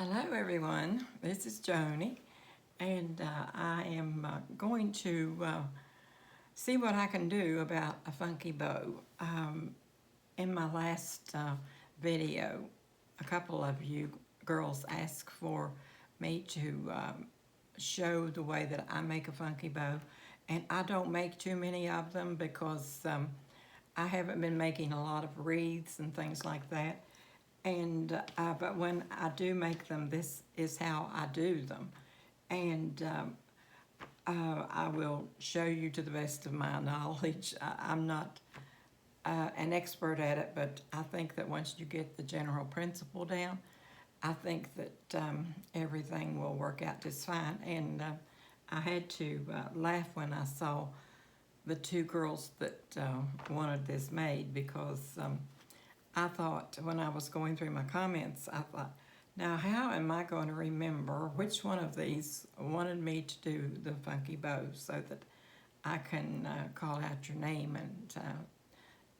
Hello everyone, this is Joni and I am going to see what I can do about a funky bow. In my last video, a couple of you girls asked for me to show the way that I make a funky bow, and I don't make too many of them because I haven't been making a lot of wreaths and things like that. And but when I do make them, this is how I do them, and I will show you to the best of my knowledge. I'm not an expert at it, but I think that once you get the general principle down, I think that everything will work out just fine. And I had to laugh when I saw the two girls that wanted this made because I thought when I was going through my comments, I thought, now how am I going to remember which one of these wanted me to do the funky bow so that I can call out your name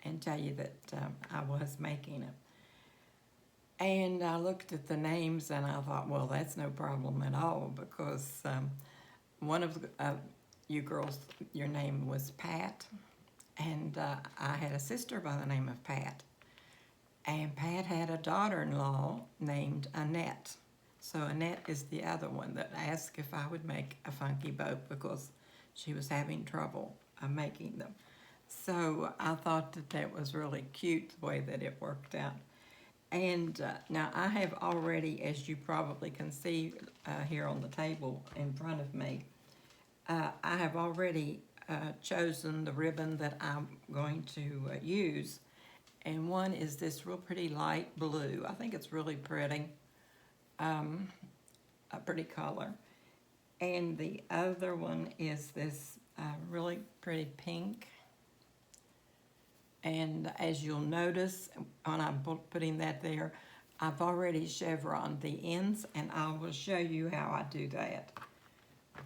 and tell you that I was making it. And I looked at the names and I thought, well, that's no problem at all because one of you girls, your name was Pat, and I had a sister by the name of Pat. And Pat had a daughter-in-law named Annette. So Annette is the other one that asked if I would make a funky bow because she was having trouble making them. So I thought that that was really cute the way that it worked out. And now I have already, as you probably can see here on the table in front of me, I have already chosen the ribbon that I'm going to use. And one is this real pretty light blue. I think it's really pretty, a pretty color. And the other one is this really pretty pink. And as you'll notice, when I'm putting that there, I've already chevroned the ends, and I will show you how I do that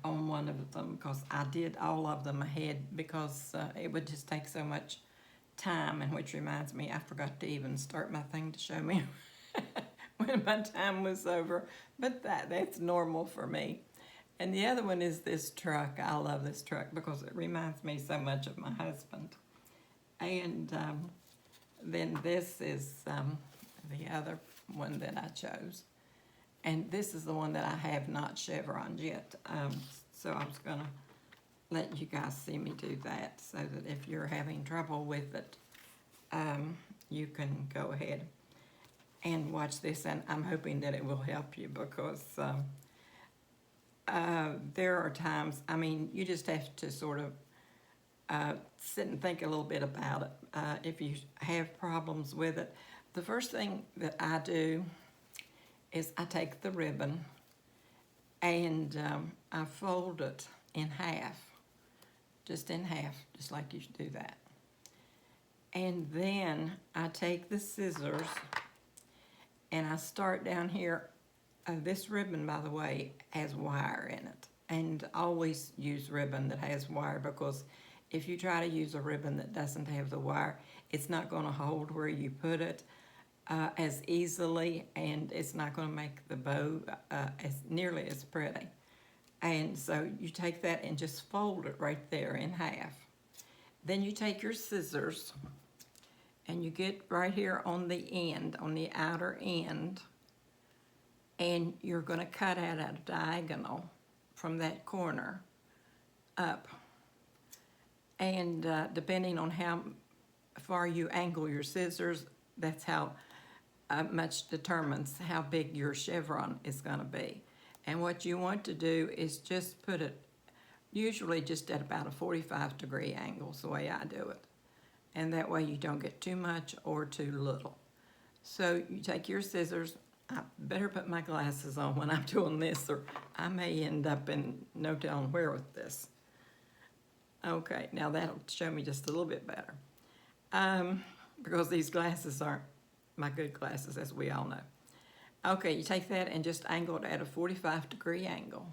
on one of them because I did all of them ahead because it would just take so much time, and which reminds me, I forgot to even start my thing to show me when my time was over, but that's normal for me. And the other one is this truck. I love this truck because it reminds me so much of my husband. And then this is the other one that I chose. And this is the one that I have not chevroned yet. So I was gonna let you guys see me do that so that if you're having trouble with it, you can go ahead and watch this, and I'm hoping that it will help you because there are times, I mean, you just have to sort of sit and think a little bit about it. If you have problems with it, the first thing that I do is I take the ribbon and I fold it in half. Just in half, just like you should do that. And then I take the scissors and I start down here. This ribbon, by the way, has wire in it. And always use ribbon that has wire because if you try to use a ribbon that doesn't have the wire, it's not going to hold where you put it as easily, and it's not going to make the bow as nearly as pretty. And so you take that and just fold it right there in half. Then you take your scissors and you get right here on the end, on the outer end, and you're going to cut out a diagonal from that corner up. And depending on how far you angle your scissors, that's how much determines how big your chevron is going to be. And what you want to do is just put it, usually just at about a 45-degree angle is the way I do it. And that way you don't get too much or too little. So you take your scissors. I better put my glasses on when I'm doing this, or I may end up in no telling where with this. Okay, now that'll show me just a little bit better. Because these glasses aren't my good glasses, as we all know. Okay, you take that and just angle it at a 45-degree angle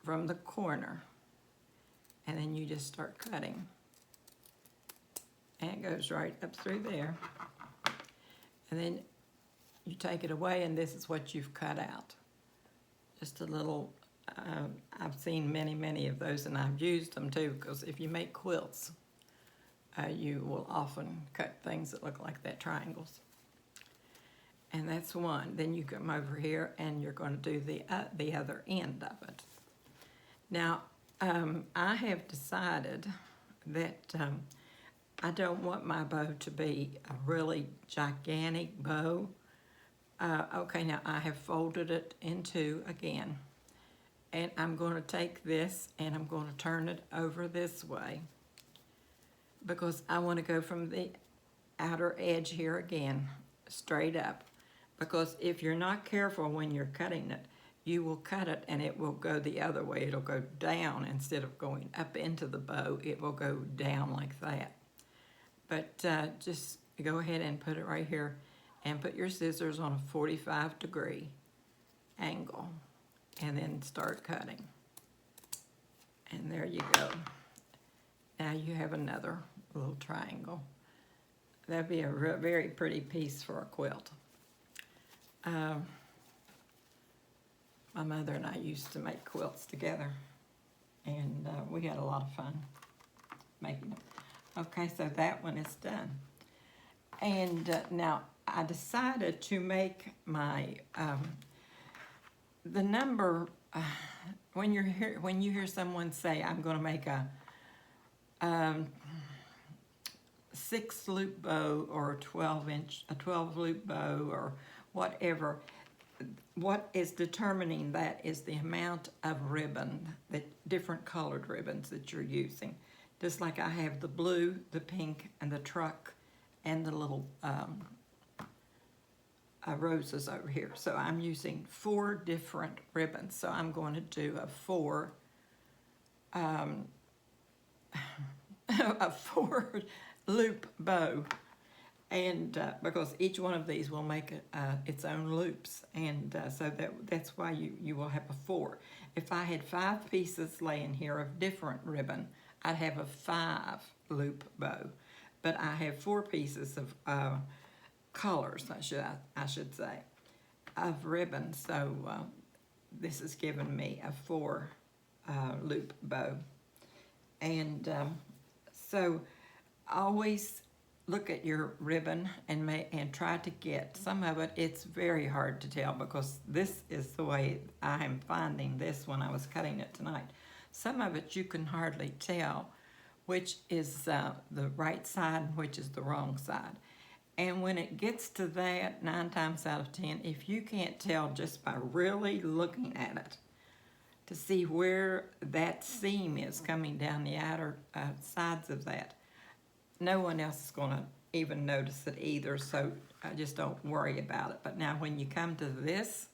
from the corner. And then you just start cutting. And it goes right up through there. And then you take it away, and this is what you've cut out. Just a little, I've seen many of those, and I've used them too, because if you make quilts, you will often cut things that look like that, triangles. And that's one. Then you come over here and you're going to do the other end of it. Now, I have decided that I don't want my bow to be a really gigantic bow. Okay, now I have folded it in two again. And I'm going to take this and I'm going to turn it over this way, because I want to go from the outer edge here again, straight up. Because if you're not careful when you're cutting it, you will cut it and it will go the other way. It'll go down instead of going up into the bow. It will go down like that. But just go ahead and put it right here and put your scissors on a 45-degree angle and then start cutting. And there you go. Now you have another little triangle. That'd be a very pretty piece for a quilt. My mother and I used to make quilts together, and we had a lot of fun making them. Okay, so that one is done. And now I decided to make my the number. When you hear someone say, "I'm going to make a 6-loop bow or a 12-loop bow or whatever," what is determining that is the amount of ribbon, that different colored ribbons that you're using. Just like I have the blue, the pink, and the truck, and the little roses over here. So I'm using 4 different ribbons. So I'm going to do a 4 loop bow, and because each one of these will make its own loops, and so that's why you will have a 4. If I had 5 pieces laying here of different ribbon, I'd have a 5-loop bow, but I have 4 pieces of colors, I should say, of ribbon. So this is giving me a 4 loop bow, and so always look at your ribbon and try to get some of it. It's very hard to tell, because this is the way I am finding this when I was cutting it tonight. Some of it you can hardly tell which is the right side and which is the wrong side. And when it gets to that, 9 times out of 10, if you can't tell just by really looking at it to see where that seam is coming down the outer sides of that, no one else is going to even notice it either, so just don't worry about it. But now when you come to this,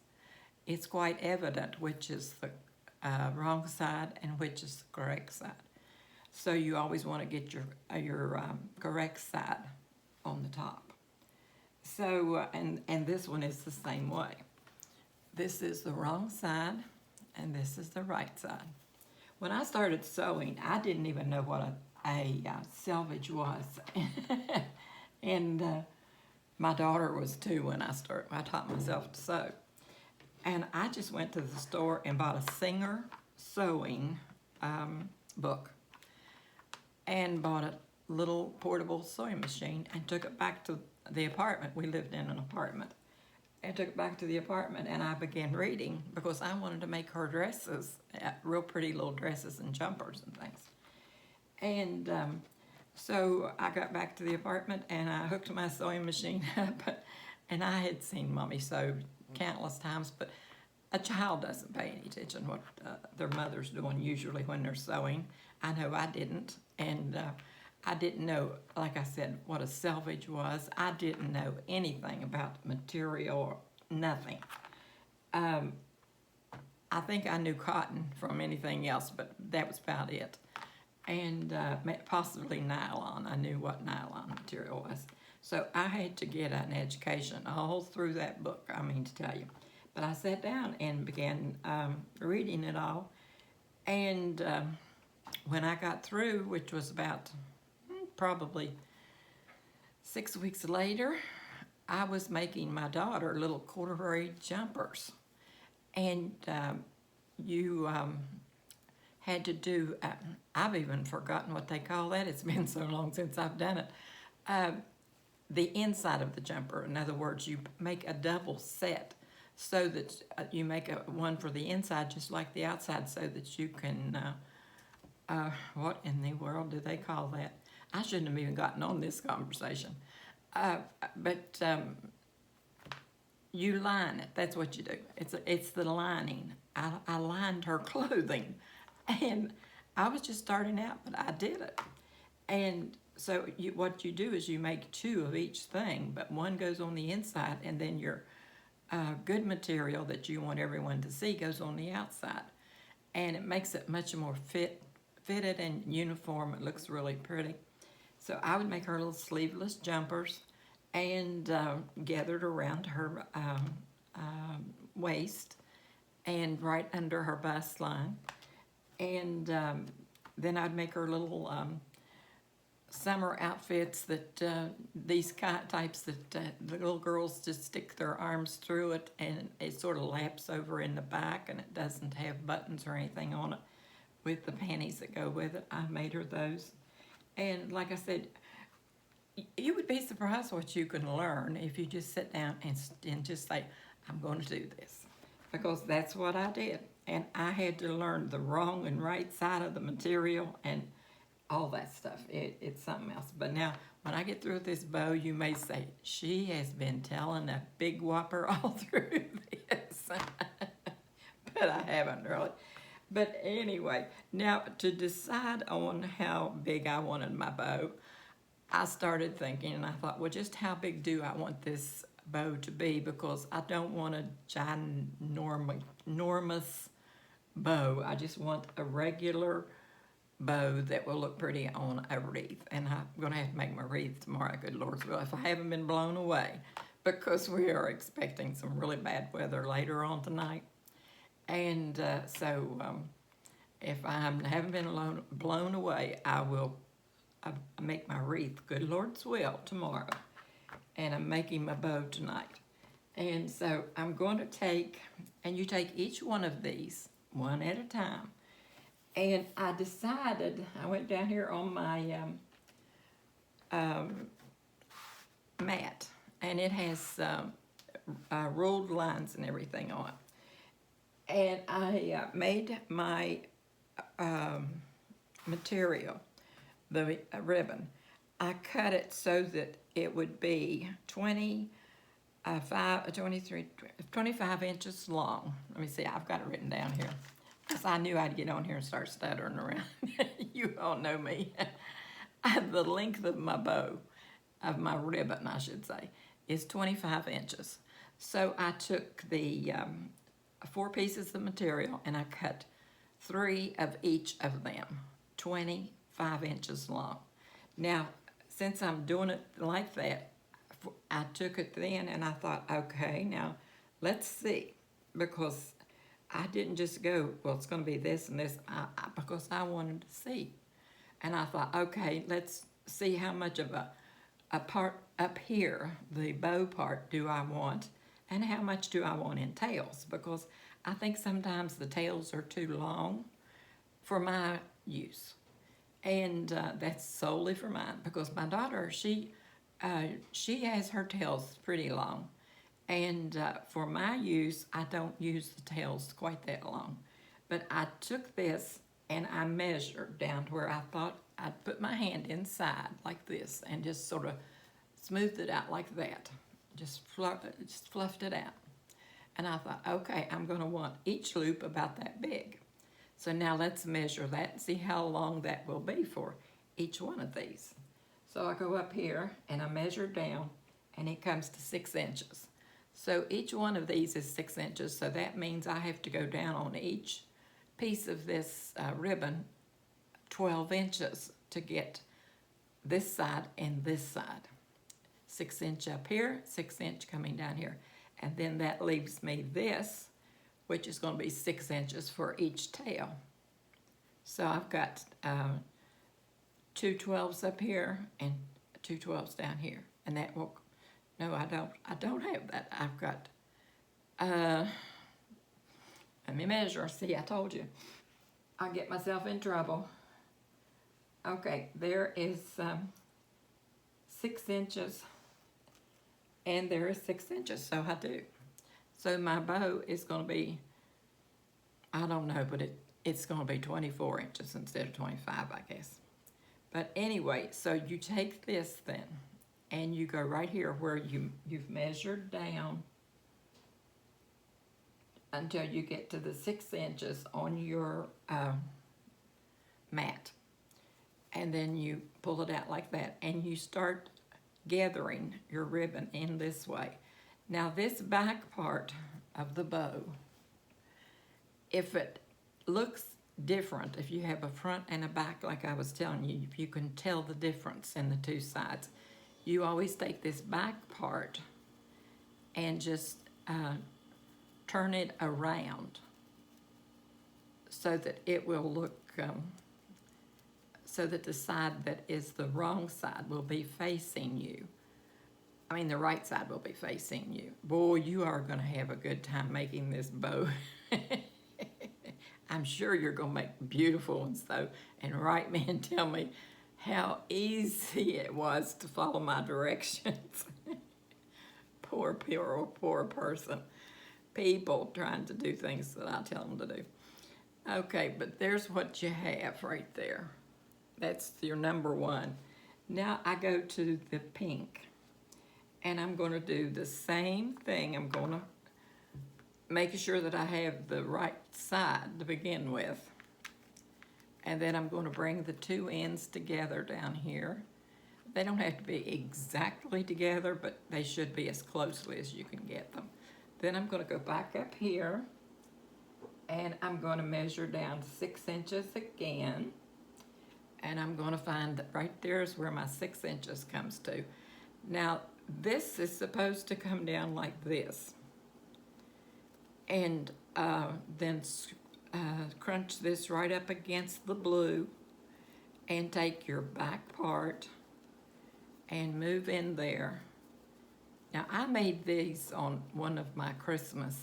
it's quite evident which is the wrong side and which is the correct side. So you always want to get your correct side on the top. So, and this one is the same way. This is the wrong side, and this is the right side. When I started sewing, I didn't even know what a selvage was. And my daughter was too when I taught myself to sew. And I just went to the store and bought a Singer sewing book, and bought a little portable sewing machine and took it back to the apartment. We lived in an apartment. And took it back to the apartment, and I began reading because I wanted to make her dresses, real pretty little dresses and jumpers and things. And so I got back to the apartment and I hooked my sewing machine up, and I had seen Mommy sew countless times, but a child doesn't pay any attention what their mother's doing usually when they're sewing. I know I didn't, and I didn't know, like I said, what a selvage was. I didn't know anything about material or nothing. I think I knew cotton from anything else, but that was about it. And possibly nylon. I knew what nylon material was. So I had to get an education all through that book, I mean to tell you. But I sat down and began reading it all. And when I got through, which was about probably 6 weeks later, I was making my daughter little corduroy jumpers. And you had to do, I've even forgotten what they call that. It's been so long since I've done it. The inside of the jumper. In other words, you make a double set so that you make one for the inside just like the outside so that you can, what in the world do they call that? I shouldn't have even gotten on this conversation. But you line it. That's what you do. It's the lining. I lined her clothing, and I was just starting out, but I did it. And so what you do is you make two of each thing, but one goes on the inside, and then your good material that you want everyone to see goes on the outside, and it makes it much more fitted and uniform. It looks really pretty. So I would make her little sleeveless jumpers and gathered around her waist and right under her bust line. And then I'd make her little summer outfits that these types that the little girls just stick their arms through it, and it sort of laps over in the back, and it doesn't have buttons or anything on it, with the panties that go with it. I made her those. And like I said, you would be surprised what you can learn if you just sit down and just say, I'm going to do this. Because that's what I did. And I had to learn the wrong and right side of the material and all that stuff. It's something else. But now, when I get through with this bow, you may say, she has been telling a big whopper all through this. But I haven't really. But anyway, now to decide on how big I wanted my bow, I started thinking, and I thought, well, just how big do I want this bow to be? Because I don't want a ginormous bow. I just want a regular bow that will look pretty on a wreath. And I'm going to have to make my wreath tomorrow, good Lord's will, if I haven't been blown away, because we are expecting some really bad weather later on tonight. And so if I haven't been blown away, I will make my wreath, good Lord's will, tomorrow. And I'm making my bow tonight. And so I'm going to take, and you take each one of these one at a time. And I decided, I went down here on my mat, and it has ruled lines and everything on it. And I made my material, the ribbon. I cut it so that it would be 25 inches long. Let me see, I've got it written down here. Because I knew I'd get on here and start stuttering around. You all know me. The length of my bow, of my ribbon, I should say, is 25 inches. So I took the 4 pieces of material and I cut 3 of each of them, 25 inches long. Now, since I'm doing it like that, I took it then and I thought, okay, now let's see, because I didn't just go, well, it's going to be this and this, because I wanted to see. And I thought, okay, let's see how much of a part up here, the bow part, do I want, and how much do I want in tails, because I think sometimes the tails are too long for my use. And that's solely for mine, because my daughter, she has her tails pretty long. And for my use, I don't use the tails quite that long. But I took this and I measured down to where I thought I'd put my hand inside like this and just sort of smoothed it out like that. Just fluffed it out. And I thought, okay, I'm going to want each loop about that big. So now let's measure that and see how long that will be for each one of these. So I go up here and I measure down, and it comes to 6 inches. So each one of these is 6 inches, so that means I have to go down on each piece of this ribbon 12 inches to get this side and this side. 6 inch up here, 6 inch coming down here. And then that leaves me this, which is going to be 6 inches for each tail. So I've got 2 12s up here and 2 12s down here. And that will No, I don't have that. I've got, uh, let me measure. See, I told you. I'll get myself in trouble. Okay, there is 6 inches, and there is 6 inches, so I do. So my bow is going to be, I don't know, but it's going to be 24 inches instead of 25, I guess. But anyway, so you take this then, and you go right here where you've measured down until you get to the 6 inches on your mat. And then you pull it out like that, and you start gathering your ribbon in this way. Now this back part of the bow, if it looks different, if you have a front and a back like I was telling you, if you can tell the difference in the two sides, you always take this back part and just turn it around so that it will look so that the side that is the wrong side will be facing you. I mean, the right side will be facing you. Boy, you are going to have a good time making this bow. I'm sure you're going to make beautiful ones, though, and write me and tell me how easy it was to follow my directions. Poor person. People trying to do things that I tell them to do. Okay, but there's what you have right there. That's your number one. Now I go to the pink, and I'm going to do the same thing. I'm going to make sure that I have the right side to begin with. And then I'm going to bring the two ends together down here. They don't have to be exactly together, but they should be as closely as you can get them. Then I'm going to go back up here, and I'm going to measure down 6 inches again. And I'm going to find that right there is where my 6 inches comes to. Now, this is supposed to come down like this. And then crunch this right up against the blue and take your back part and move in there. Now, I made these on one of my Christmas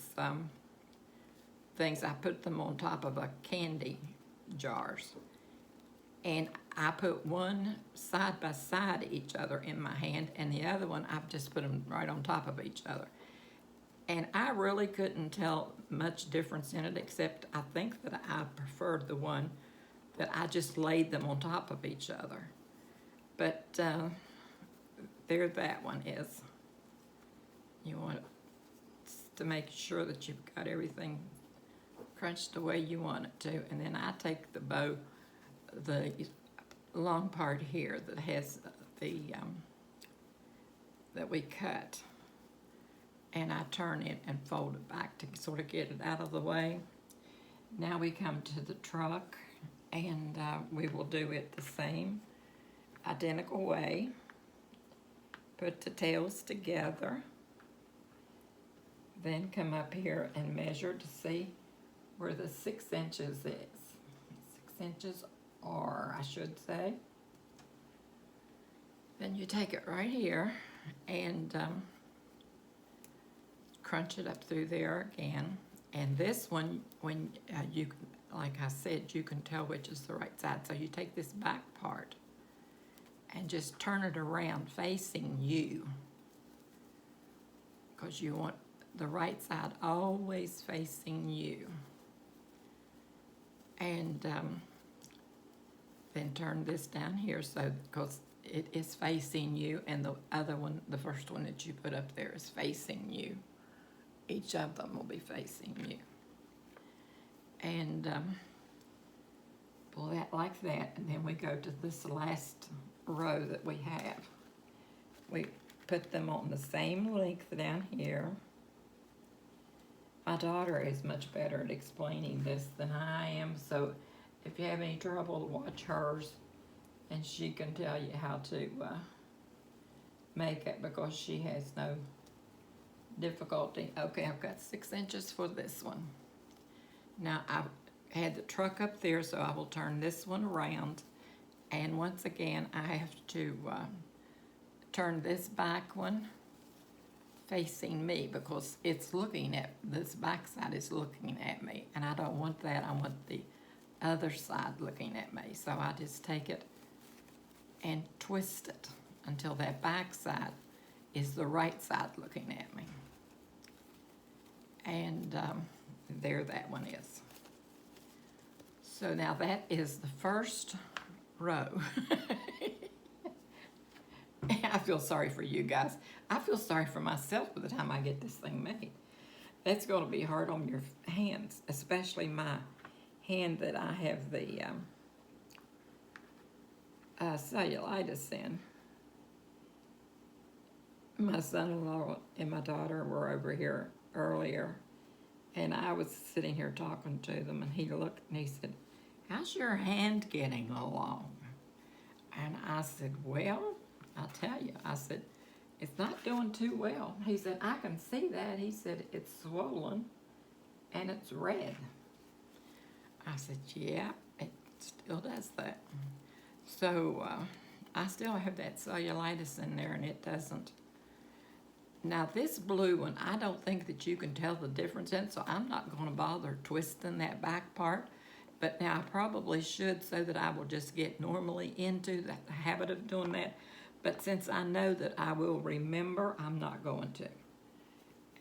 things. I put them on top of a candy jars. And I put one side by side each other in my hand, and the other one, I've just put them right on top of each other. And I really couldn't tell much difference in it, except I think that I preferred the one that I just laid them on top of each other. But there that one is. You want to make sure that you've got everything crunched the way you want it to. And then I take the bow, the long part here that has the that we cut, and I turn it and fold it back to sort of get it out of the way. Now we come to the truck, and we will do it the same identical way. Put the tails together, then come up here and measure to see where the 6 inches is. 6 inches, or I should say. Then you take it right here and crunch it up through there again. And this one, when you, like I said, you can tell which is the right side. So you take this back part and just turn it around facing you, because you want the right side always facing you. And then turn this down here, so because it is facing you, and the other one, the first one that you put up there, is facing you. Each of them will be facing you. And pull that like that, and then we go to this last row that we have. We put them on the same length down here. My daughter is much better at explaining this than I am, so if you have any trouble, watch hers, and she can tell you how to make it, because she has no difficulty. Okay, I've got 6 inches for this one. Now, I've had the truck up there, so I will turn this one around, and once again, I have to turn this back one facing me because it's looking at, this back side is looking at me, and I don't want that. I want the other side looking at me. So I just take it and twist it until that back side is the right side looking at me. And there that one is. So now that is the first row. I feel sorry for you guys. I feel sorry for myself by the time I get this thing made. That's going to be hard on your hands, especially my hand that I have the cellulitis in. My son-in-law and my daughter were over here earlier, and I was sitting here talking to them, and he looked and he said, "How's your hand getting along?" And I said, "Well, I'll tell you." I said, "It's not doing too well." He said, "I can see that." He said, "It's swollen and it's red." I said, "Yeah, it still does that." So I still have that cellulitis in there, and it doesn't. Now this blue one, I don't think that you can tell the difference in, so I'm not going to bother twisting that back part. But now I probably should, so that I will just get normally into the habit of doing that. But since I know that I will remember, I'm not going to.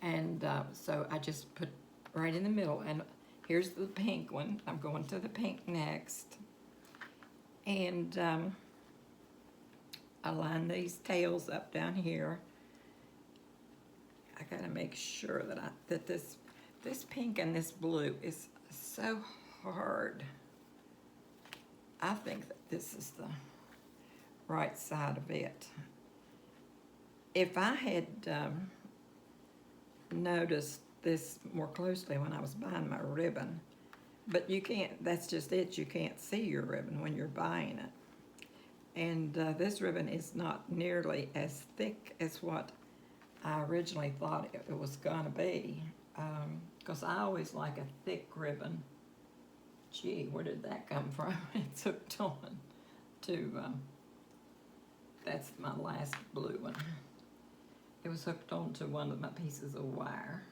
And so I just put right in the middle. And here's the pink one. I'm going to the pink next. And I line these tails up down here. I gotta make sure that this pink and this blue is so hard. I think that this is the right side of it. If I had noticed this more closely when I was buying my ribbon, but you can't, that's just it, you can't see your ribbon when you're buying it. And this ribbon is not nearly as thick as what I originally thought it was gonna be, because I always like a thick ribbon. Gee, where did that come from? It's hooked on to, that's my last blue one. It was hooked on to one of my pieces of wire.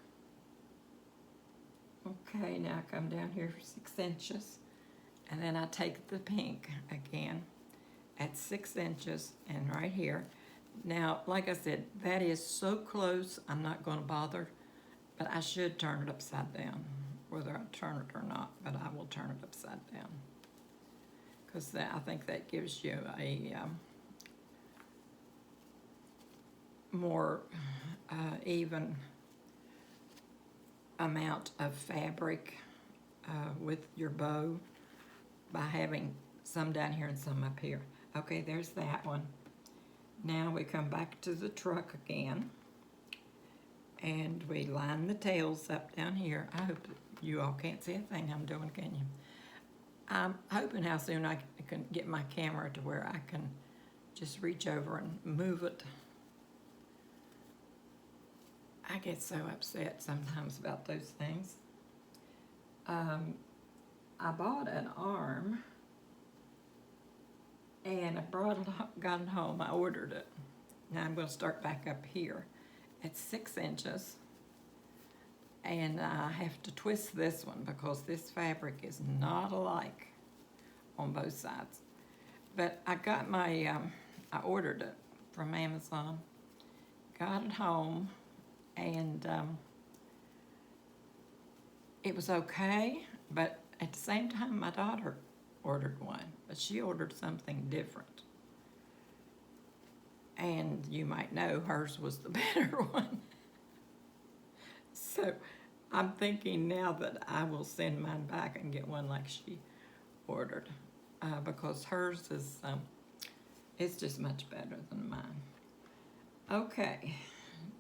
Okay, now I come down here for 6 inches, and then I take the pink again at 6 inches and right here. Now, like I said, that is so close, I'm not going to bother, but I should turn it upside down, whether I turn it or not, but I will turn it upside down. Because I think that gives you a more even amount of fabric with your bow by having some down here and some up here. Okay, there's that one. Now we come back to the truck again, and we line the tails up down here. I hope you all can't see a thing I'm doing, can you? I'm hoping how soon I can get my camera to where I can just reach over and move it. I get so upset sometimes about those things. I bought an arm, and I got it home. I ordered it. Now I'm going to start back up here at 6 inches, and I have to twist this one because this fabric is not alike on both sides. But I got my, I ordered it from Amazon, got it home, and it was okay, but at the same time my daughter ordered one, but she ordered something different. And you might know hers was the better one. So I'm thinking now that I will send mine back and get one like she ordered, because hers is, it's just much better than mine. Okay,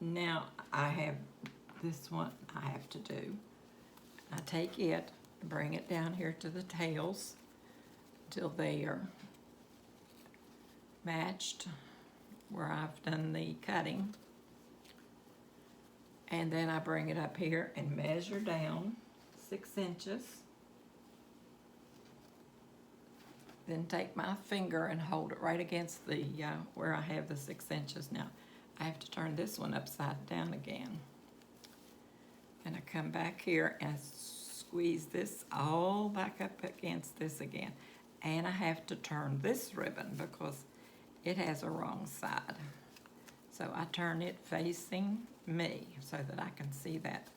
now I have this one I have to do. I take it, bring it down here to the tails till they are matched where I've done the cutting. And then I bring it up here and measure down 6 inches. Then take my finger and hold it right against the, where I have the 6 inches. Now, I have to turn this one upside down again. And I come back here and squeeze this all back up against this again. And I have to turn this ribbon because it has a wrong side. So I turn it facing me so that I can see that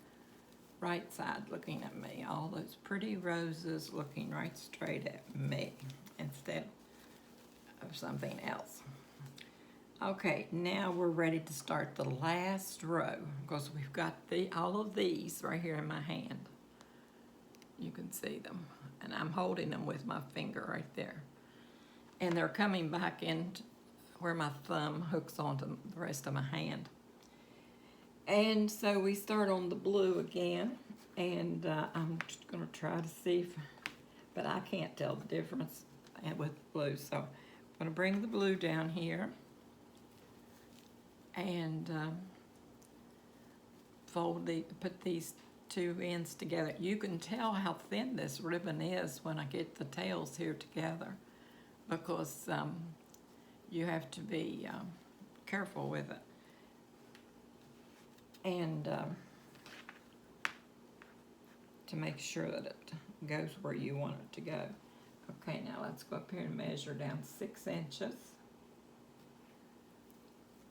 right side looking at me. All those pretty roses looking right straight at me instead of something else. Okay, now we're ready to start the last row because we've got all of these right here in my hand. You can see them, and I'm holding them with my finger right there. And they're coming back in where my thumb hooks onto the rest of my hand. And so we start on the blue again, and I'm just gonna try to see but I can't tell the difference with blue. So I'm gonna bring the blue down here and put these two ends together. You can tell how thin this ribbon is when I get the tails here together because you have to be careful with it. And to make sure that it goes where you want it to go. Okay, now let's go up here and measure down 6 inches.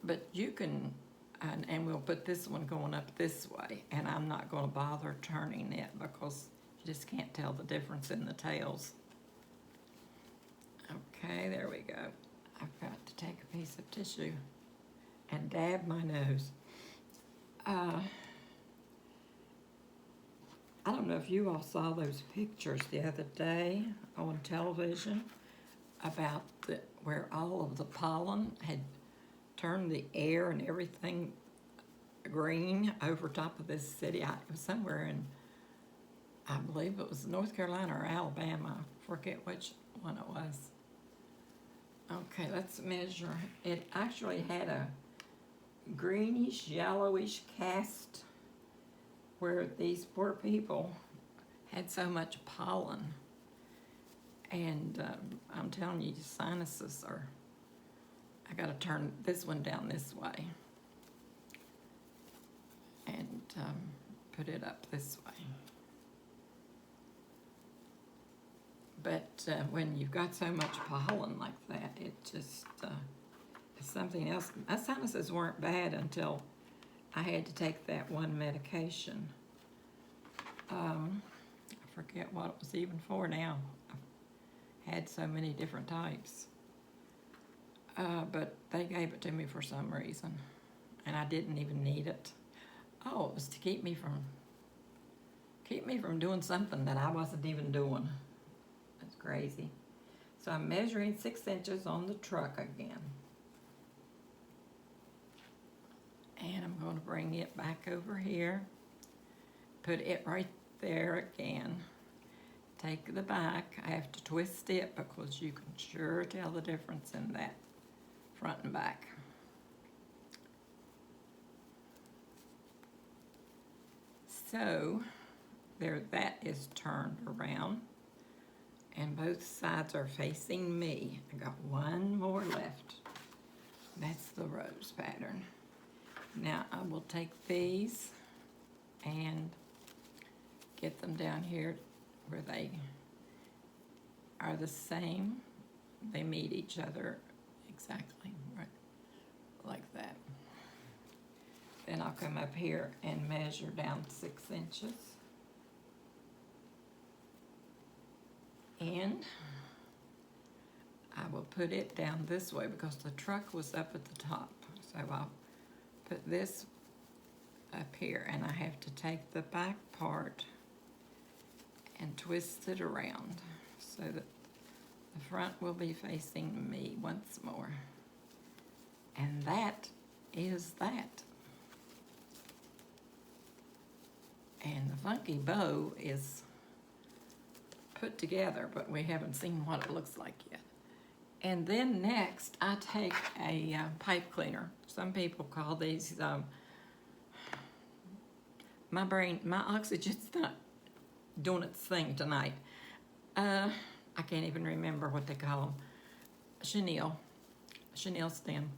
But you can, and we'll put this one going up this way, and I'm not going to bother turning it because you just can't tell the difference in the tails. Okay, there we go. I've got to take a piece of tissue and dab my nose. I don't know if you all saw those pictures the other day on television about where all of the pollen had turned the air and everything green over top of this city. It was somewhere in, I believe it was North Carolina or Alabama. I forget which one it was. Okay, let's measure. It actually had a greenish, yellowish cast where these poor people had so much pollen. And I'm telling you, sinuses are, I gotta turn this one down this way and put it up this way. But when you've got so much pollen like that, it just is something else. My sinuses weren't bad until I had to take that one medication. I forget what it was even for now. I've had so many different types. But they gave it to me for some reason, and I didn't even need it. Oh, it was to keep me from doing something that I wasn't even doing. That's crazy. So I'm measuring 6 inches on the truck again. And I'm going to bring it back over here. Put it right there again. Take the back. I have to twist it because you can sure tell the difference in that front and back. So there, that is turned around and both sides are facing me. I got one more left. That's the rose pattern. Now I will take these and get them down here where they are the same. They meet each other exactly right like that. Then I'll come up here and measure down 6 inches. And I will put it down this way because the truck was up at the top. So I'll put this up here, and I have to take the back part and twist it around so that the front will be facing me once more. And that is that. And the funky bow is put together, but we haven't seen what it looks like yet. And then next, I take a pipe cleaner. Some people call these, my oxygen's not doing its thing tonight. I can't even remember what they call them. Chenille stem.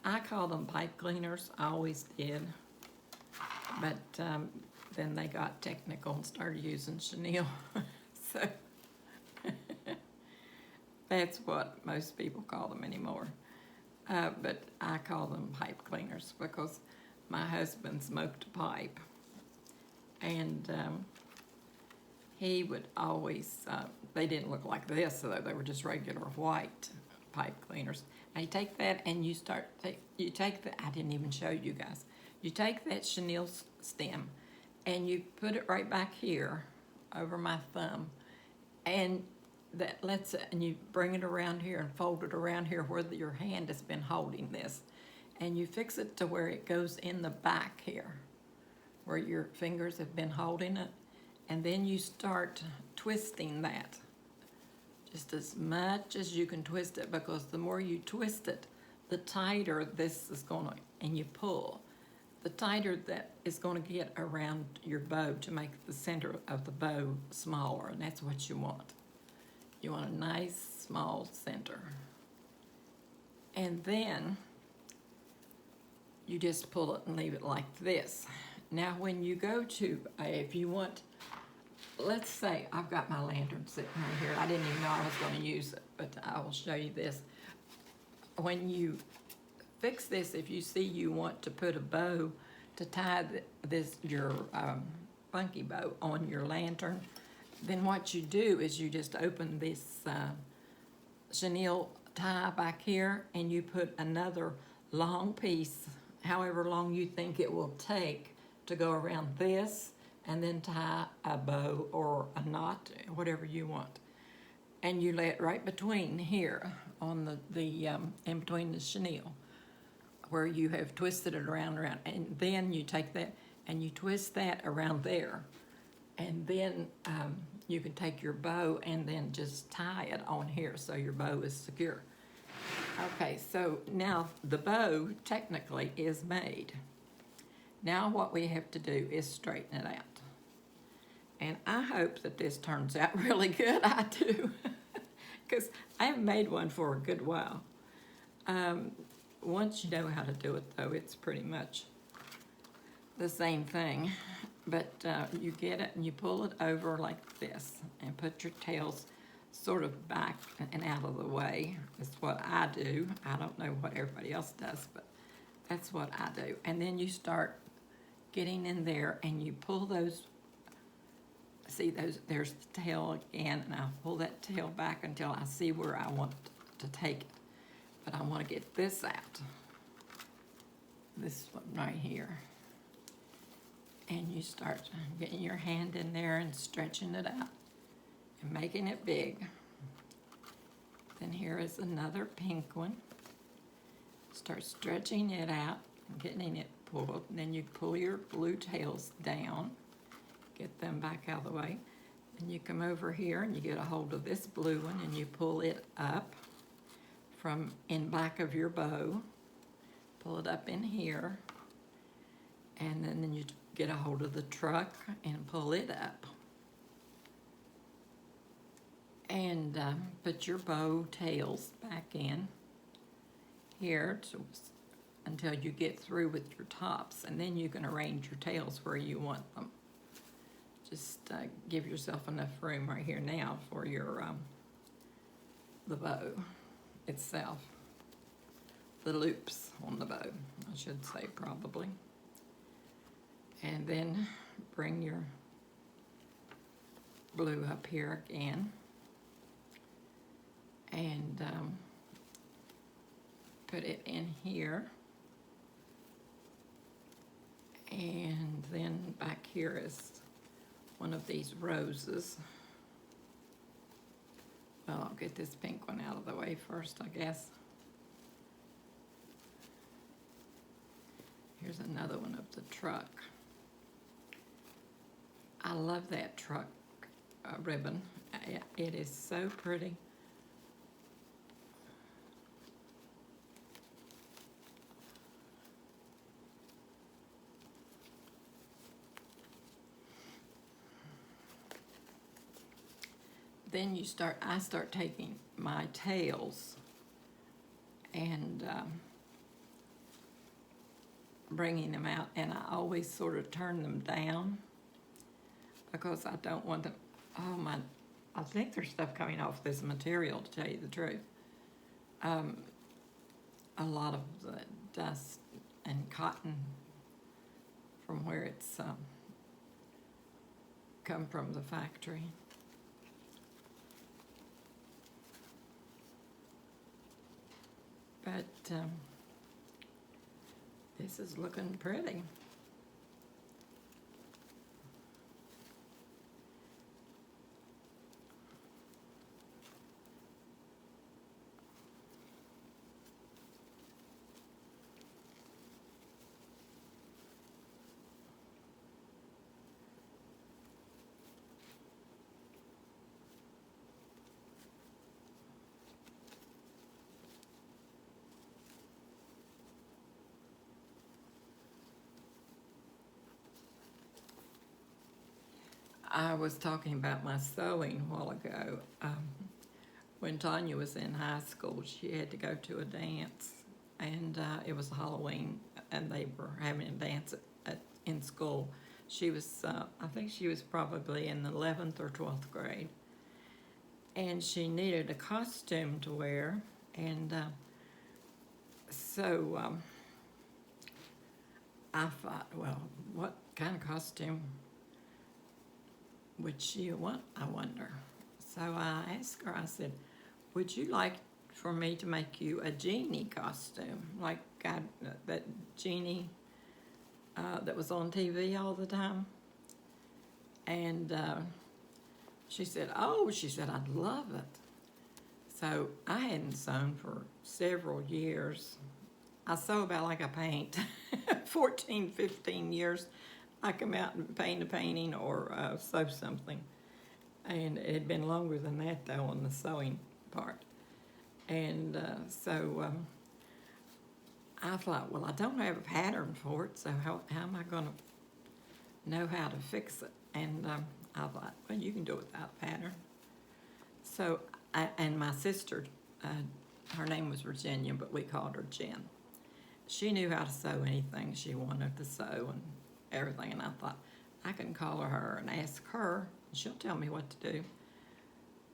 I call them pipe cleaners. I always did. But then they got technical and started using chenille. So that's what most people call them anymore. But I call them pipe cleaners because my husband smoked a pipe. And he would always, they didn't look like this, though. They were just regular white pipe cleaners. Now you take that and you take the, I didn't even show you guys. You take that chenille stem and you put it right back here over my thumb, and that lets it, and you bring it around here and fold it around here where your hand has been holding this, and you fix it to where it goes in the back here, where your fingers have been holding it, and then you start twisting that just as much as you can twist it, because the more you twist it, the tighter this is going to, and you pull, the tighter that is going to get around your bow to make the center of the bow smaller, and that's what you want. You want a nice small center. And then you just pull it and leave it like this. Now when you go to, if you want, let's say I've got my lantern sitting right here. I didn't even know I was going to use it, but I will show you this. When you fix this, if you see you want to put a bow to tie your funky bow on your lantern, then what you do is you just open this chenille tie back here, and you put another long piece, however long you think it will take to go around this, and then tie a bow or a knot, whatever you want. And you lay it right between here on the in between the chenille, where you have twisted it around, and then you take that and you twist that around there, and then you can take your bow and then just tie it on here so your bow is secure. Okay, so now the bow technically is made. Now what we have to do is straighten it out. And I hope that this turns out really good. I do, because I haven't made one for a good while. Once you know how to do it, though, it's pretty much the same thing. But you get it and you pull it over like this and put your tails sort of back and out of the way. That's what I do. I don't know what everybody else does, but that's what I do. And then you start getting in there and you pull those. See, there's the tail again, and I'll pull that tail back until I see where I want to take it. But I want to get this out. This one right here. And you start getting your hand in there and stretching it out and making it big. Then here is another pink one. Start stretching it out and getting it pulled. And then you pull your blue tails down. Get them back out of the way. And you come over here and you get a hold of this blue one and you pull it up from in back of your bow. Pull it up in here. And then you get a hold of the truck and pull it up. And put your bow tails back in here until you get through with your tops. And then you can arrange your tails where you want them. Just give yourself enough room right here now for your the bow itself. The loops on the bow, I should say, probably. And then bring your blue up here again. And put it in here. And then back here is one of these roses. Well, I'll get this pink one out of the way first, I guess. Here's another one of the truck. I love that truck ribbon. It is so pretty. Then I start taking my tails and bringing them out, and I always sort of turn them down because I don't want them. Oh my! I think there's stuff coming off this material, to tell you the truth. A lot of the dust and cotton from where it's come from the factory. But this is looking pretty. I was talking about my sewing a while ago. When Tanya was in high school, she had to go to a dance, and it was Halloween, and they were having a dance in school. She was, I think she was probably in the 11th or 12th grade, and she needed a costume to wear, and so I thought, well, what kind of costume would she want, I wonder? So I asked her, I said, would you like for me to make you a genie costume? Like that genie that was on TV all the time? And she said, oh, she said, I'd love it. So I hadn't sewn for several years. I sew about like I paint. 14, 15 years. I come out and paint a painting or sew something. And it had been longer than that, though, on the sewing part. And so I thought, well, I don't have a pattern for it, so how am I going to know how to fix it? And I thought, well, you can do it without a pattern. So, and my sister, her name was Virginia, but we called her Jen. She knew how to sew anything she wanted to sew and everything, and I thought, I can call her and ask her, and she'll tell me what to do.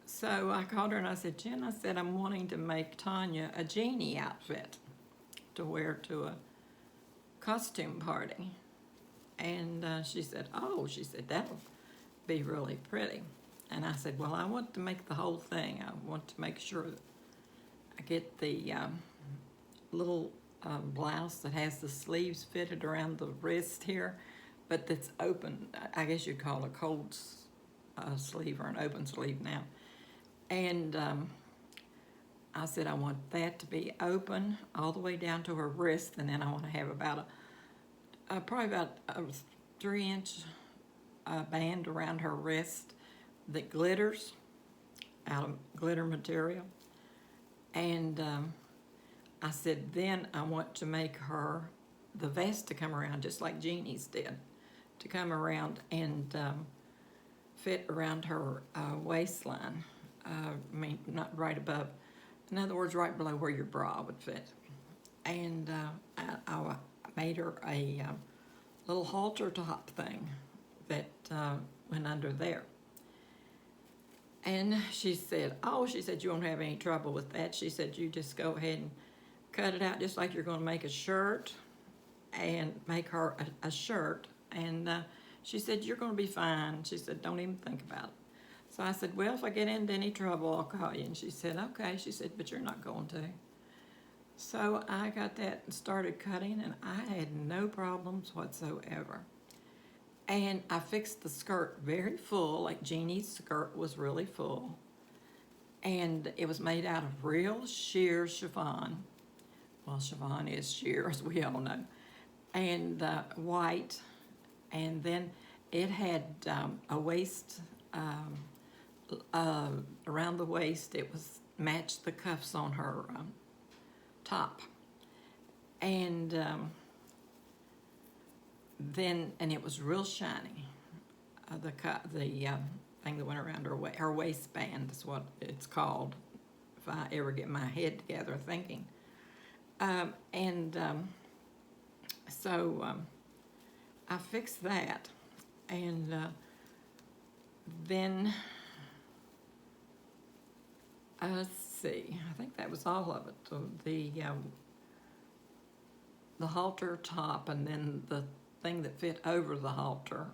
So I called her and I said, Jen, I said, I'm wanting to make Tanya a genie outfit to wear to a costume party. And she said, oh, she said, that'll be really pretty. And I said, well, I want to make the whole thing. I want to make sure that I get the little blouse that has the sleeves fitted around the wrist here, but that's open. I guess you'd call it a cold sleeve or an open sleeve now. And I said I want that to be open all the way down to her wrist, and then I want to have about probably about a 3-inch band around her wrist that glitters, out of glitter material. And I said, then I want to make her the vest to come around just like Jeannie's did, to come around and fit around her waistline. I mean, not right above, in other words, right below where your bra would fit. And I made her a little halter top thing that went under there. And she said, oh, she said, you won't have any trouble with that. She said, you just go ahead and cut it out just like you're going to make a shirt, and make her a shirt. And she said, you're going to be fine. She said, don't even think about it. So I said, well, if I get into any trouble, I'll call you. And she said, okay. She said, but you're not going to. So I got that and started cutting, and I had no problems whatsoever. And I fixed the skirt very full, like Jeannie's skirt was really full. And it was made out of real sheer chiffon. Well, chiffon is sheer, as we all know. And white. And then it had a waist, around the waist, it was matched the cuffs on her top. And then, and it was real shiny. The thing that went around her waistband is what it's called, if I ever get my head together thinking. So I fixed that, and then let's see. I think that was all of it. So the halter top, and then the thing that fit over the halter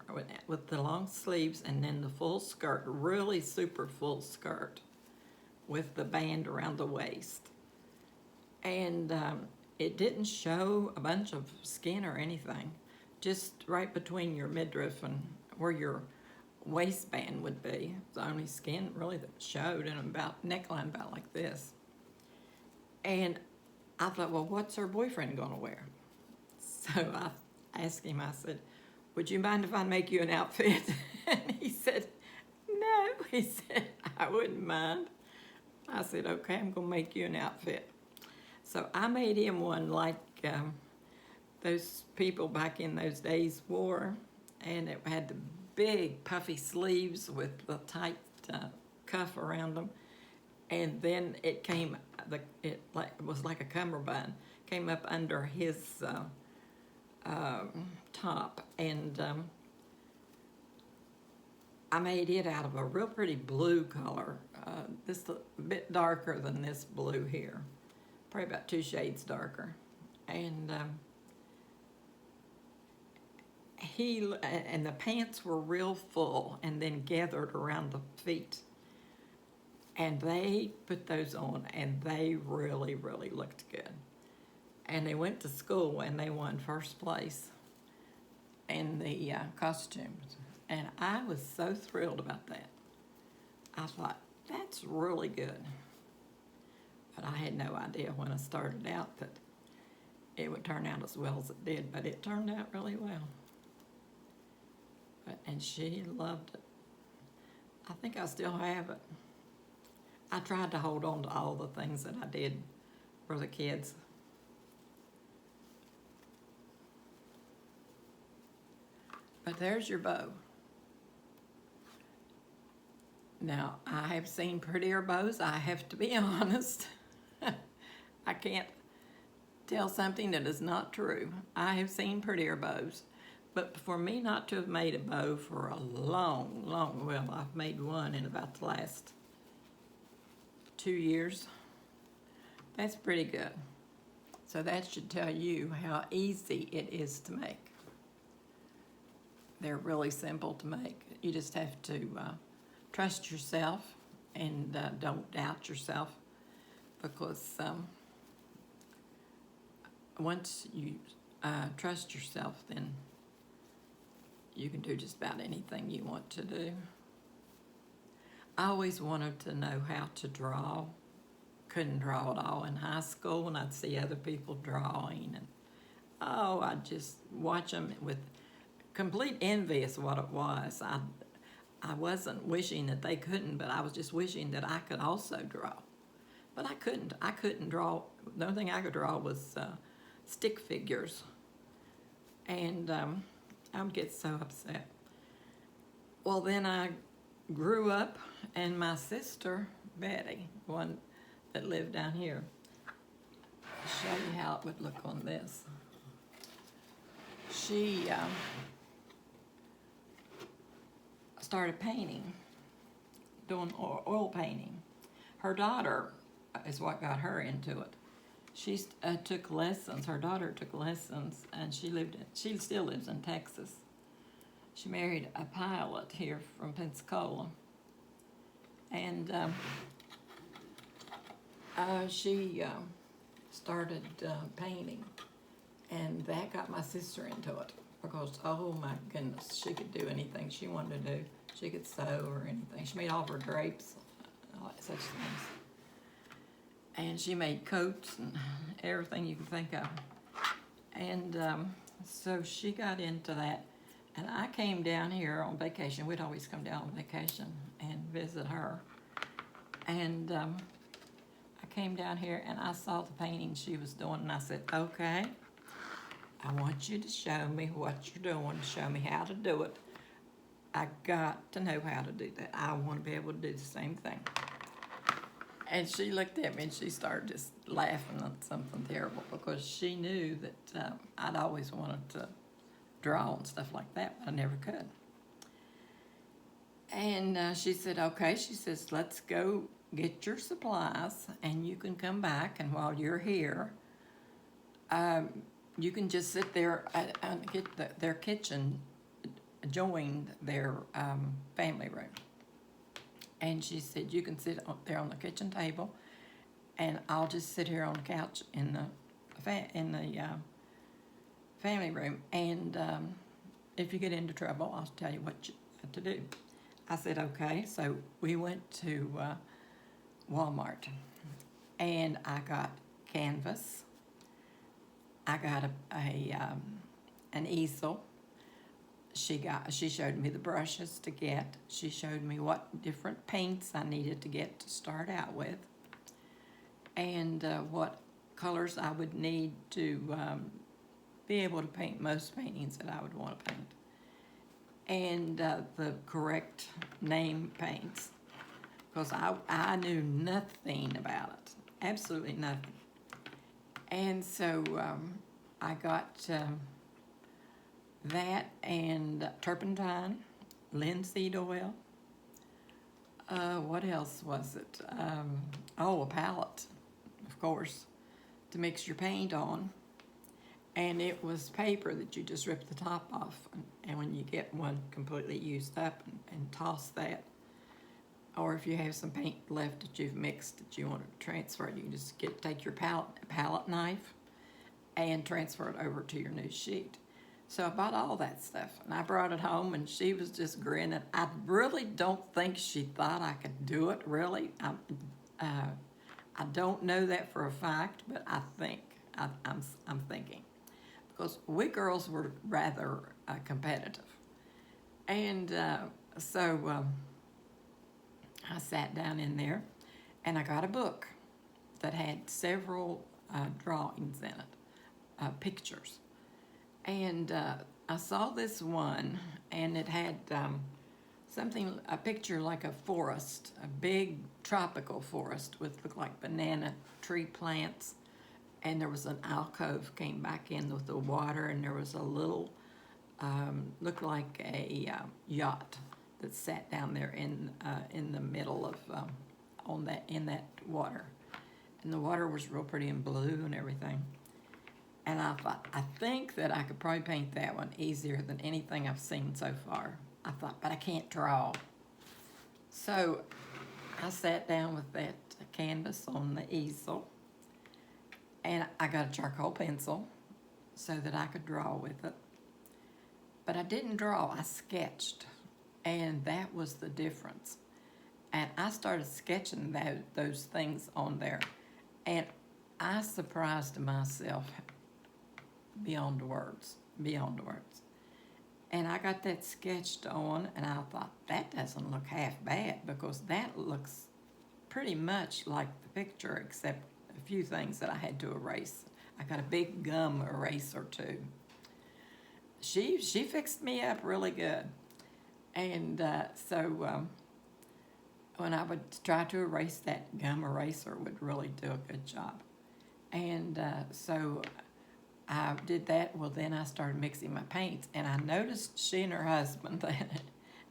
with the long sleeves, and then the full skirt, really super full skirt with the band around the waist. And it didn't show a bunch of skin or anything, just right between your midriff and where your waistband would be. The only skin really that showed, and about neckline about like this. And I thought, well, what's her boyfriend gonna wear? So I asked him, I said, would you mind if I make you an outfit? And he said, no. He said, I wouldn't mind. I said, okay, I'm gonna make you an outfit. So I made him one like those people back in those days wore, and it had the big puffy sleeves with the tight cuff around them, and then it came, it was like a cummerbund, came up under his top, and I made it out of a real pretty blue color, this a bit darker than this blue here, probably about 2 shades darker, and the pants were real full and then gathered around the feet, and they put those on, and they really, really looked good. And they went to school and they won first place in the costumes. And I was so thrilled about that. I thought, that's really good. But I had no idea when I started out that it would turn out as well as it did, but it turned out really well. And she loved it. I think I still have it. I tried to hold on to all the things that I did for the kids. But there's your bow. Now, I have seen prettier bows, I have to be honest. I can't tell something that is not true. I have seen prettier bows. But for me not to have made a bow for a long, well, I've made one in about the last 2 years. That's pretty good. So that should tell you how easy it is to make. They're really simple to make. You just have to trust yourself and don't doubt yourself, because once you trust yourself, then you can do just about anything you want to do. I always wanted to know how to draw. Couldn't draw at all in high school, and I'd see other people drawing, and I'd just watch them with complete envy is what it was. I wasn't wishing that they couldn't, but I was just wishing that I could also draw. But I couldn't draw. The only thing I could draw was stick figures. And I would get so upset. Well, then I grew up, and my sister, Betty, one that lived down here, I'll show you how it would look on this. She started painting, doing oil painting. Her daughter is what got her into it. She took lessons. Her daughter took lessons, and she still lives in Texas. She married a pilot here from Pensacola, and she started painting, and that got my sister into it, because oh my goodness, she could do anything she wanted to do. She could sew or anything. She made all of her drapes, such things. And she made coats and everything you can think of. And so she got into that. And I came down here on vacation. We'd always come down on vacation and visit her. And I came down here and I saw the painting she was doing, and I said, okay, I want you to show me what you're doing, show me how to do it. I got to know how to do that. I want to be able to do the same thing. And she looked at me and she started just laughing at something terrible because she knew that I'd always wanted to draw and stuff like that, but I never could. And she said, okay, she says, let's go get your supplies and you can come back, and while you're here, you can just sit there and get their kitchen joined their family room. And she said, you can sit there on the kitchen table, and I'll just sit here on the couch in the family room. And if you get into trouble, I'll tell you what to do. I said, okay. So we went to Walmart, and I got canvas. I got an easel. She showed me the brushes to get. She showed me what different paints I needed to get to start out with, and what colors I would need to be able to paint most paintings that I would want to paint, and the correct name paints, because I knew nothing about it, absolutely nothing. And so I got that and turpentine, linseed oil. What else was it? A palette, of course, to mix your paint on. And it was paper that you just rip the top off. And when you get one completely used up, and toss that. Or if you have some paint left that you've mixed that you want to transfer, you can just take your palette knife and transfer it over to your new sheet. So I bought all that stuff, and I brought it home, and she was just grinning. I really don't think she thought I could do it, really. I don't know that for a fact, but I think, I'm thinking. Because we girls were rather competitive. And so I sat down in there, and I got a book that had several drawings in it, pictures. And I saw this one, and it had a picture like a forest, a big tropical forest with looked like banana tree plants. And there was an alcove came back in with the water, and there was a little, looked like a yacht that sat down there in the middle of in that water. And the water was real pretty and blue and everything. And I thought, I think that I could probably paint that one easier than anything I've seen so far. I thought, but I can't draw. So I sat down with that canvas on the easel, and I got a charcoal pencil so that I could draw with it. But I didn't draw, I sketched, and that was the difference. And I started sketching those things on there, and I surprised myself beyond words. And I got that sketched on, and I thought, that doesn't look half bad, because that looks pretty much like the picture, except a few things that I had to erase. I got a big gum eraser too. She fixed me up really good. And so when I would try to erase, that gum eraser would really do a good job. And so I did that. Well, then I started mixing my paints, and I noticed she and her husband,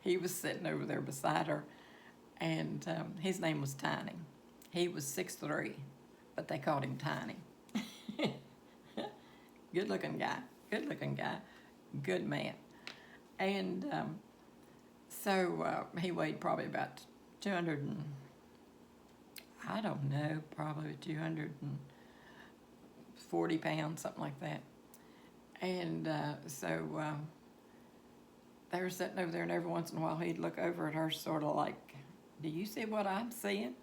he was sitting over there beside her, and his name was Tiny. He was 6'3", but they called him Tiny. Good-looking guy, good man. And so he weighed probably about 200 and, I don't know, probably 240 pounds, something like that. And so they were sitting over there, and every once in a while he'd look over at her sort of like, do you see what I'm seeing?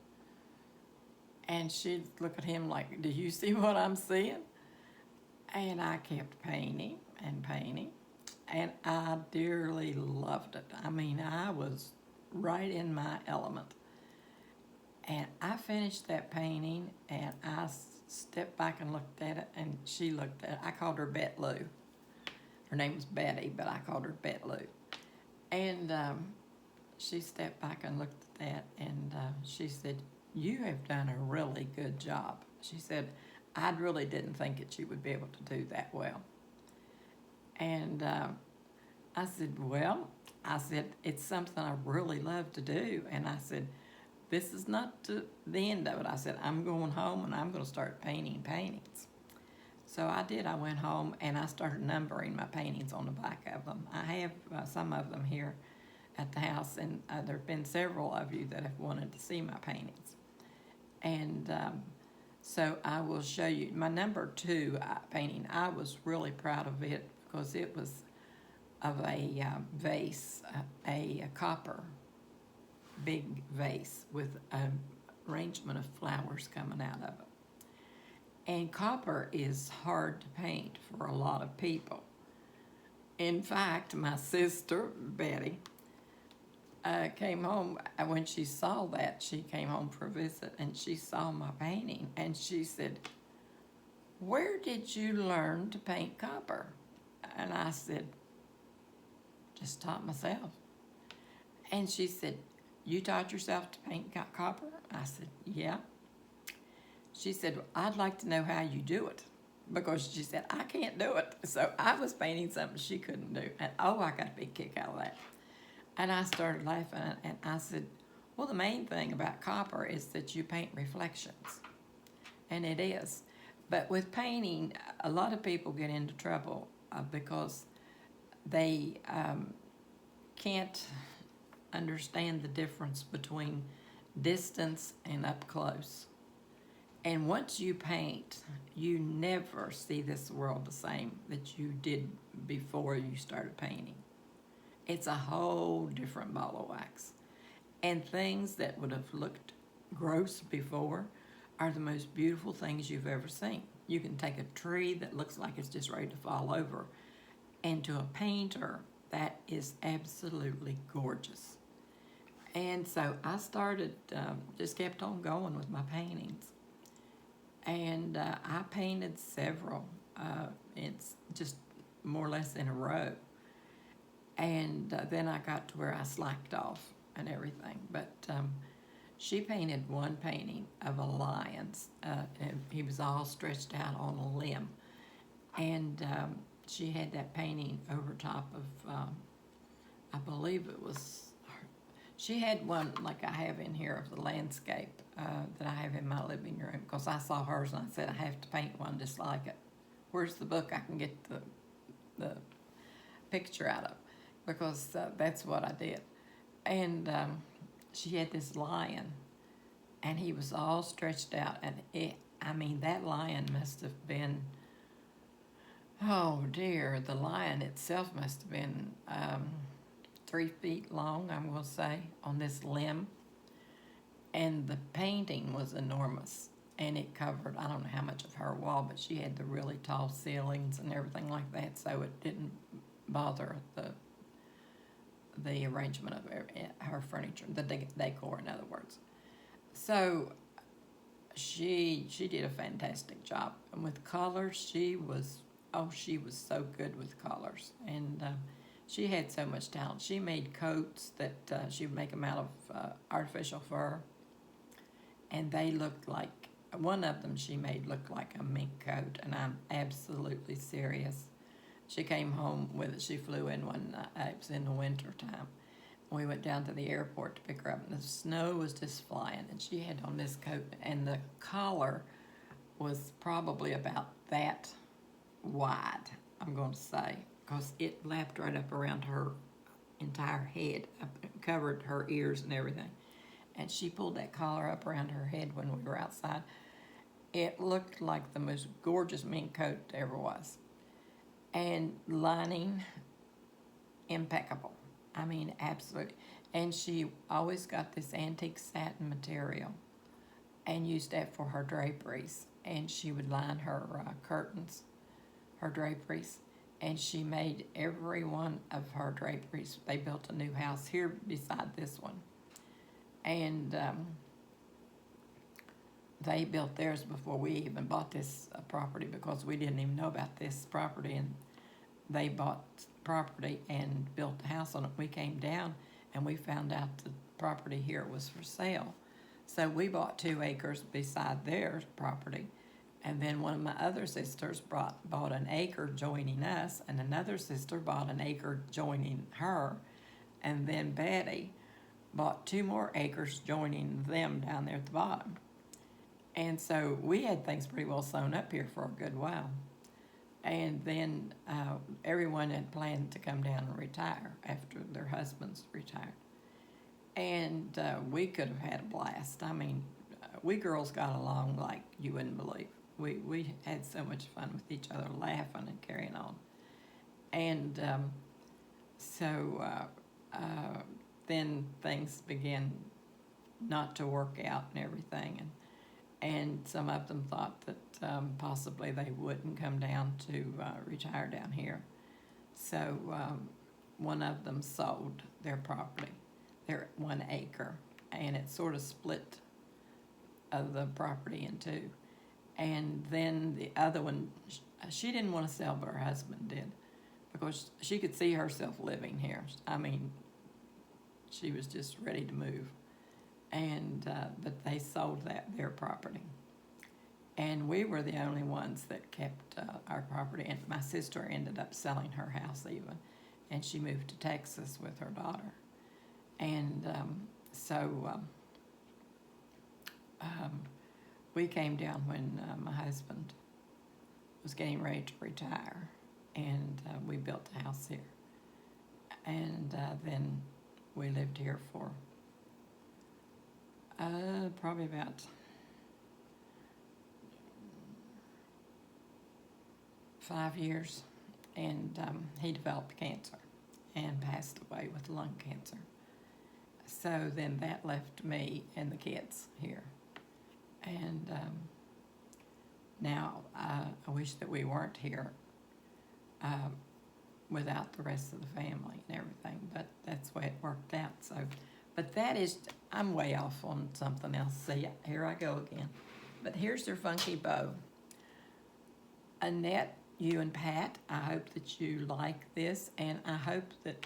And she'd look at him like, do you see what I'm seeing? And I kept painting and painting, and I dearly loved it. I mean, I was right in my element. And I finished that painting, and I stepped back and looked at it, and she looked at it. I called her Bet Lou. Her name was Betty, but I called her Bet Lou. And she stepped back and looked at that, and she said, you have done a really good job. She said, I really didn't think that you would be able to do that well. And I said, well, I said, it's something I really love to do. And I said, this is not the end of it. I said, I'm going home and I'm going to start painting paintings. So I did. I went home and I started numbering my paintings on the back of them. I have some of them here at the house, and there have been several of you that have wanted to see my paintings. And so I will show you my number 2 painting. I was really proud of it because it was of a vase, a copper big vase with an arrangement of flowers coming out of it. And copper is hard to paint for a lot of people. In fact, my sister, Betty, came home, when she saw that, she came home for a visit, and she saw my painting, and she said, where did you learn to paint copper? And I said, just taught myself. And she said, you taught yourself to paint copper? I said, yeah. She said, well, I'd like to know how you do it, because she said, I can't do it. So I was painting something she couldn't do, and oh, I got a big kick out of that. And I started laughing, and I said, well, the main thing about copper is that you paint reflections, and it is. But with painting, a lot of people get into trouble because they can't understand the difference between distance and up close. And once you paint, you never see this world the same that you did before you started painting. It's a whole different ball of wax. And things that would have looked gross before are the most beautiful things you've ever seen. You can take a tree that looks like it's just ready to fall over, and to a painter, that is absolutely gorgeous. And so I started, just kept on going with my paintings. And I painted several. It's just more or less in a row. And then I got to where I slacked off and everything. But she painted one painting of a lion. And he was all stretched out on a limb. And she had that painting over top of, I believe it was, she had one like I have in here of the landscape that I have in my living room, because I saw hers and I said, I have to paint one just like it. Where's the book I can get the picture out of? Because that's what I did. And she had this lion, and he was all stretched out, and that lion must have been, oh dear, the lion itself must have been 3 feet long, I'm going to say, on this limb. And the painting was enormous, and it covered, I don't know how much of her wall, but she had the really tall ceilings and everything like that, so it didn't bother the arrangement of her furniture, the decor, in other words. So she did a fantastic job. And with colors, she was so good with colors. And she had so much talent. She made coats that she would make them out of artificial fur. And they looked like, one of them she made looked like a mink coat, and I'm absolutely serious. She came home with it. She flew in one night. It was in the winter time. We went down to the airport to pick her up, and the snow was just flying, and she had on this coat, and the collar was probably about that wide, I'm going to say, because it lapped right up around her entire head, covered her ears and everything. And she pulled that collar up around her head when we were outside. It looked like the most gorgeous mink coat there ever was. And lining, impeccable. I mean, absolutely. And she always got this antique satin material and used that for her draperies. And she would line her curtains, her draperies. And she made every one of her draperies. They built a new house here beside this one. And they built theirs before we even bought this property, because we didn't even know about this property. And they bought property and built a house on it. We came down and we found out the property here was for sale. So we bought 2 acres beside their property. And then one of my other sisters bought an acre joining us, and another sister bought an acre joining her. And then Betty bought 2 more acres joining them down there at the bottom. And so we had things pretty well sewn up here for a good while. And then everyone had planned to come down and retire after their husbands retired. And we could have had a blast. I mean, we girls got along like you wouldn't believe. We had so much fun with each other, laughing and carrying on. And then things began not to work out and everything. And some of them thought that possibly they wouldn't come down to retire down here. So one of them sold their property, their 1 acre, and it sort of split the property in 2. And then the other one, she didn't want to sell, but her husband did, because she could see herself living here. I mean, she was just ready to move. And but they sold their property, and we were the only ones that kept our property. And my sister ended up selling her house even, and she moved to Texas with her daughter. And we came down when my husband was getting ready to retire, and we built a house here. And then we lived here for probably about 5 years, and he developed cancer and passed away with lung cancer. So then that left me and the kids here. And now I wish that we weren't here without the rest of the family and everything, but that's the way it worked out. So, but that is, I'm way off on something else. See, here I go again. But here's their funky bow. Annette, you and Pat, I hope that you like this, and I hope that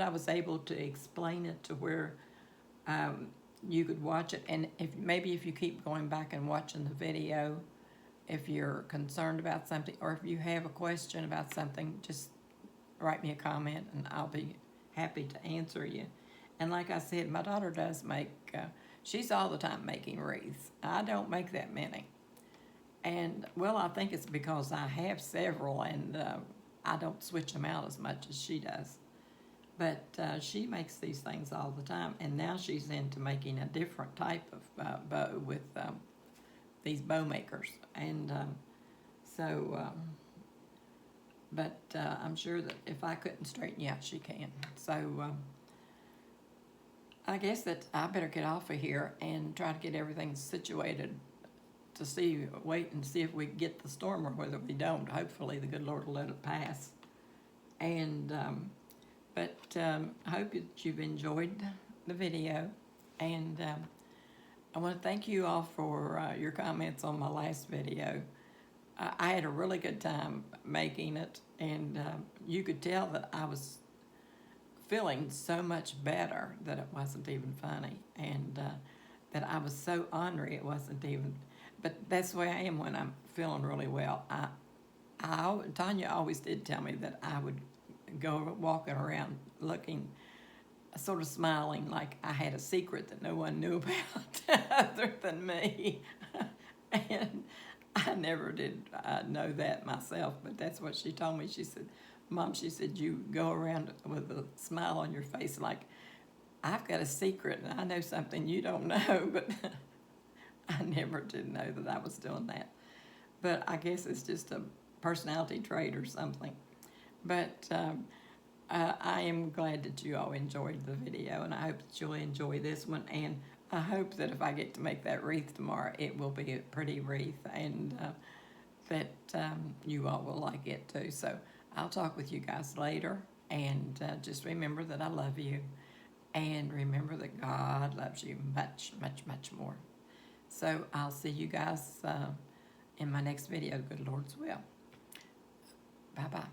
I was able to explain it to where you could watch it. And if you keep going back and watching the video, if you're concerned about something, or if you have a question about something, just write me a comment and I'll be happy to answer you. And like I said, my daughter does make, she's all the time making wreaths. I don't make that many. And, well, I think it's because I have several, and I don't switch them out as much as she does. But she makes these things all the time, and now she's into making a different type of bow with these bow makers. And but I'm sure that if I couldn't straighten you out, she can. So I guess that I better get off of here and try to get everything situated to wait and see if we get the storm, or whether we don't. Hopefully the good Lord will let it pass. And I hope that you've enjoyed the video, and I want to thank you all for your comments on my last video. I had a really good time making it, and you could tell that I was feeling so much better that it wasn't even funny, and that I was so ornery it wasn't even. But that's the way I am when I'm feeling really well. Tanya always did tell me that I would go walking around looking, sort of smiling like I had a secret that no one knew about other than me. And I never did know that myself, but that's what she told me. She said, Mom, she said, you go around with a smile on your face like, I've got a secret and I know something you don't know, but I never did know that I was doing that. But I guess it's just a personality trait or something. But I am glad that you all enjoyed the video, and I hope that you'll enjoy this one. And I hope that if I get to make that wreath tomorrow, it will be a pretty wreath, and that you all will like it too. So I'll talk with you guys later, and just remember that I love you, and remember that God loves you much, much, much more. So I'll see you guys in my next video, good Lord's will. Bye-bye.